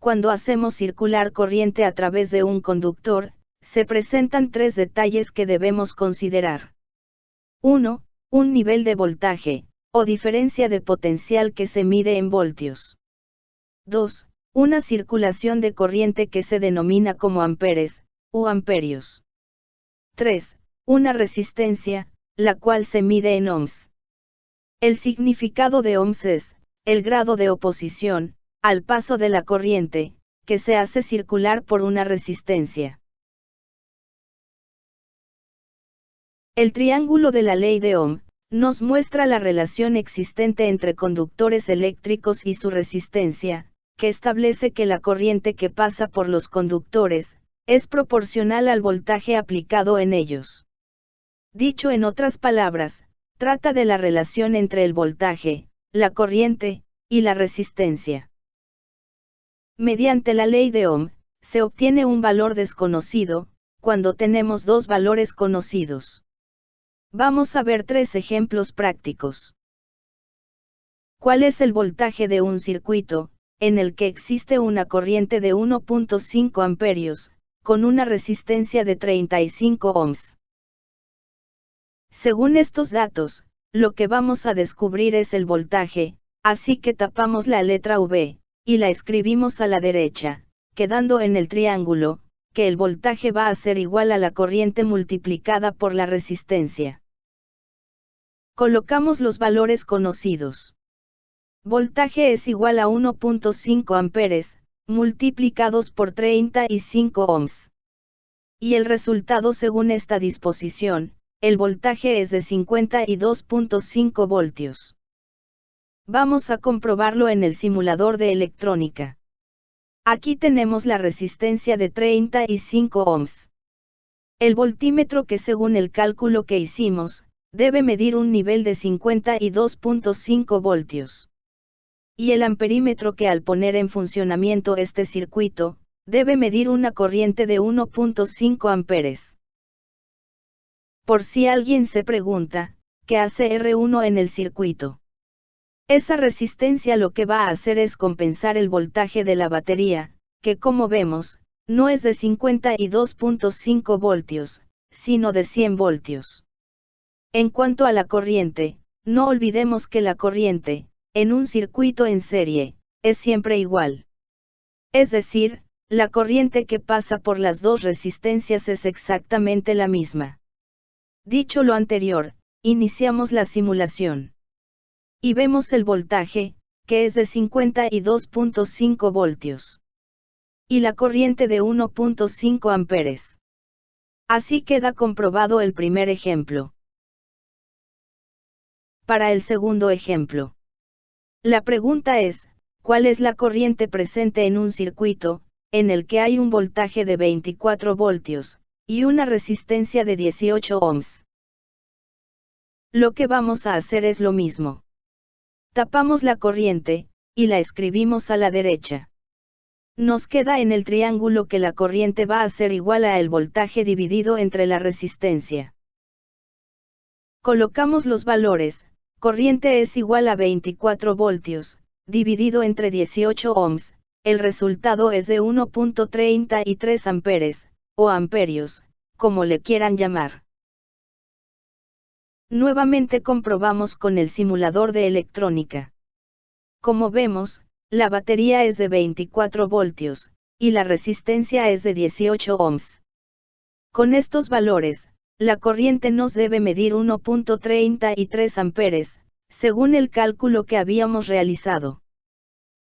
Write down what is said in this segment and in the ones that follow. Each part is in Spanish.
Cuando hacemos circular corriente a través de un conductor, se presentan tres detalles que debemos considerar. 1. Un nivel de voltaje, o diferencia de potencial que se mide en voltios. 2. Una circulación de corriente que se denomina como amperes, u amperios. 3. Una resistencia, la cual se mide en ohms. El significado de ohms es el grado de oposición al paso de la corriente, que se hace circular por una resistencia. El triángulo de la ley de Ohm nos muestra la relación existente entre conductores eléctricos y su resistencia, que establece que la corriente que pasa por los conductores es proporcional al voltaje aplicado en ellos. Dicho en otras palabras, trata de la relación entre el voltaje, la corriente y la resistencia. Mediante la ley de Ohm, se obtiene un valor desconocido, cuando tenemos dos valores conocidos. Vamos a ver tres ejemplos prácticos. ¿Cuál es el voltaje de un circuito, en el que existe una corriente de 1.5 amperios, con una resistencia de 35 ohms? Según estos datos, lo que vamos a descubrir es el voltaje, así que tapamos la letra V, y la escribimos a la derecha, quedando en el triángulo, que el voltaje va a ser igual a la corriente multiplicada por la resistencia. Colocamos los valores conocidos. Voltaje es igual a 1.5 amperes, multiplicados por 35 ohms. Y el resultado según esta disposición, el voltaje es de 52.5 voltios. Vamos a comprobarlo en el simulador de electrónica. Aquí tenemos la resistencia de 35 ohms. El voltímetro que según el cálculo que hicimos, debe medir un nivel de 52.5 voltios. Y el amperímetro que al poner en funcionamiento este circuito, debe medir una corriente de 1.5 amperes. Por si alguien se pregunta, ¿qué hace R1 en el circuito? Esa resistencia lo que va a hacer es compensar el voltaje de la batería, que como vemos, no es de 52.5 voltios, sino de 100 voltios. En cuanto a la corriente, no olvidemos que la corriente, en un circuito en serie, es siempre igual. Es decir, la corriente que pasa por las dos resistencias es exactamente la misma. Dicho lo anterior, iniciamos la simulación. Y vemos el voltaje, que es de 52.5 voltios. Y la corriente de 1.5 amperes. Así queda comprobado el primer ejemplo. Para el segundo ejemplo. La pregunta es, ¿cuál es la corriente presente en un circuito, en el que hay un voltaje de 24 voltios, y una resistencia de 18 ohms? Lo que vamos a hacer es lo mismo. Tapamos la corriente, y la escribimos a la derecha. Nos queda en el triángulo que la corriente va a ser igual a el voltaje dividido entre la resistencia. Colocamos los valores, corriente es igual a 24 voltios, dividido entre 18 ohms, el resultado es de 1.33 amperes, o amperios, como le quieran llamar. Nuevamente comprobamos con el simulador de electrónica. Como vemos, la batería es de 24 voltios, y la resistencia es de 18 ohms. Con estos valores, la corriente nos debe medir 1.33 amperes, según el cálculo que habíamos realizado.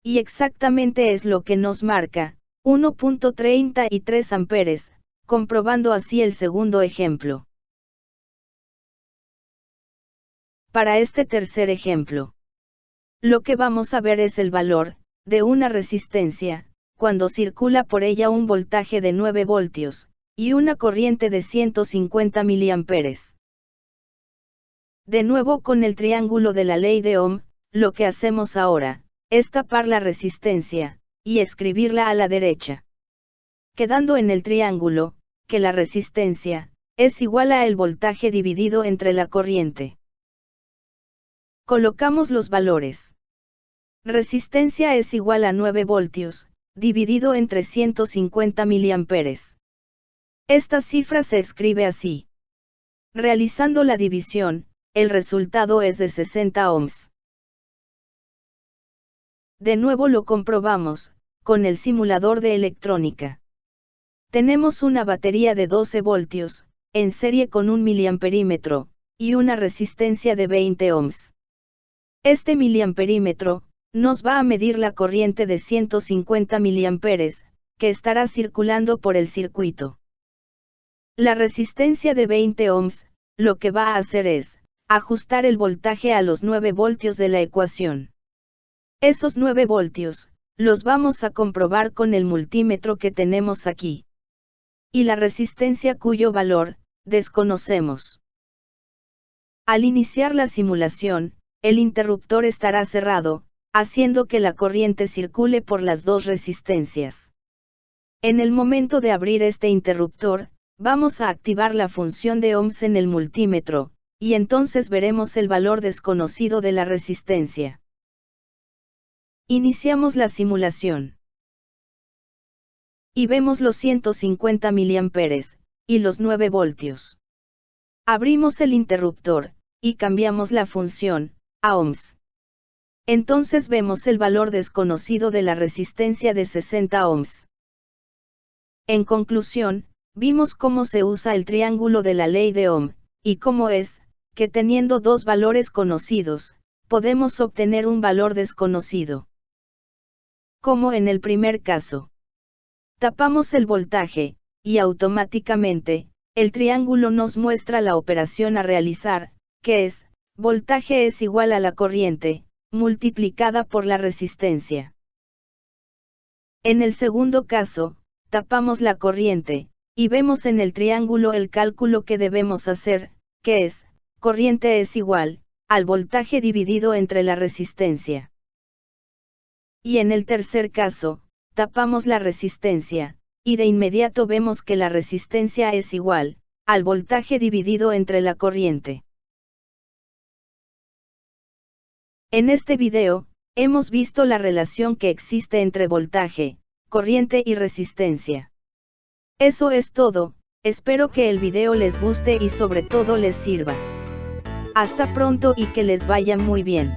Y exactamente es lo que nos marca, 1.33 amperes, comprobando así el segundo ejemplo. Para este tercer ejemplo, lo que vamos a ver es el valor de una resistencia, cuando circula por ella un voltaje de 9 voltios, y una corriente de 150 miliamperes. De nuevo con el triángulo de la ley de Ohm, lo que hacemos ahora, es tapar la resistencia, y escribirla a la derecha. Quedando en el triángulo, que la resistencia, es igual a el voltaje dividido entre la corriente. Colocamos los valores. Resistencia es igual a 9 voltios, dividido entre 150 mA. Esta cifra se escribe así. Realizando la división, el resultado es de 60 ohms. De nuevo lo comprobamos, con el simulador de electrónica. Tenemos una batería de 12 voltios, en serie con 1 miliamperímetro, y una resistencia de 20 ohms. Este miliamperímetro nos va a medir la corriente de 150 miliamperes, que estará circulando por el circuito. La resistencia de 20 ohms, lo que va a hacer es ajustar el voltaje a los 9 voltios de la ecuación. Esos 9 voltios, los vamos a comprobar con el multímetro que tenemos aquí. Y la resistencia cuyo valor, desconocemos. Al iniciar la simulación, el interruptor estará cerrado, haciendo que la corriente circule por las dos resistencias. En el momento de abrir este interruptor, vamos a activar la función de ohms en el multímetro, y entonces veremos el valor desconocido de la resistencia. Iniciamos la simulación. Y vemos los 150 miliamperes, y los 9 voltios. Abrimos el interruptor, y cambiamos la función, a ohms. Entonces vemos el valor desconocido de la resistencia de 60 ohms. En conclusión, vimos cómo se usa el triángulo de la ley de Ohm, y cómo es, que teniendo dos valores conocidos, podemos obtener un valor desconocido. Como en el primer caso. Tapamos el voltaje, y automáticamente, el triángulo nos muestra la operación a realizar, que es, voltaje es igual a la corriente, multiplicada por la resistencia. En el segundo caso, tapamos la corriente, y vemos en el triángulo el cálculo que debemos hacer, que es, corriente es igual, al voltaje dividido entre la resistencia. Y en el tercer caso, tapamos la resistencia, y de inmediato vemos que la resistencia es igual, al voltaje dividido entre la corriente. En este video, hemos visto la relación que existe entre voltaje, corriente y resistencia. Eso es todo, espero que el video les guste y sobre todo les sirva. Hasta pronto y que les vaya muy bien.